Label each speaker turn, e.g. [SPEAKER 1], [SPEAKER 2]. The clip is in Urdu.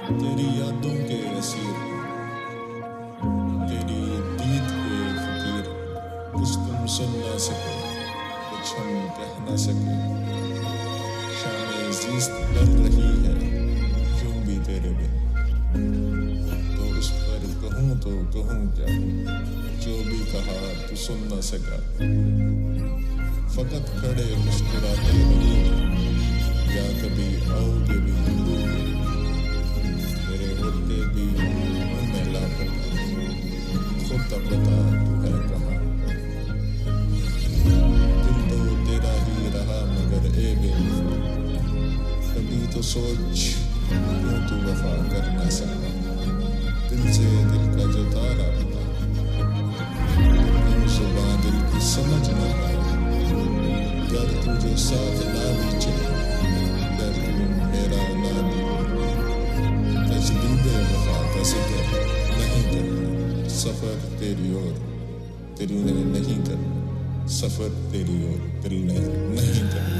[SPEAKER 1] تیری یادوں کے اسیر، تیری دید کے فقیر، کچھ تم سن نہ سکے، کچھ ہم کہہ نہ سکے، شام زیست ڈر رہی ہے یوں بھی تیرے بن، تو اس پر کہوں کیا، جو بھی کہا تو سن نہ سکا، فقط کھڑے مسکراتے رہو، یا کبھی آؤ گے بھی تیرے ہوتے بھی ہوں میں لاپتا، خود اب بتا تو ہے کہاں، دل تو تیرا ہی رہا مگر اے بے وفا، کبھی تو سوچ کیوں تو وفا کر نہ سکا، دل سے دل کا جو تارا تھا، کیوں زباں دل کی سمجھ نہ پائی، گر تو جو ساتھ نہ بھی چلے، گر تو میرا نہ بھی، تجدید وفا کا ذکر نہیں کرنا، سفر تیری اور دل نے نہیں کرنا، سفر تیری اور دل نے نہیں کرنا۔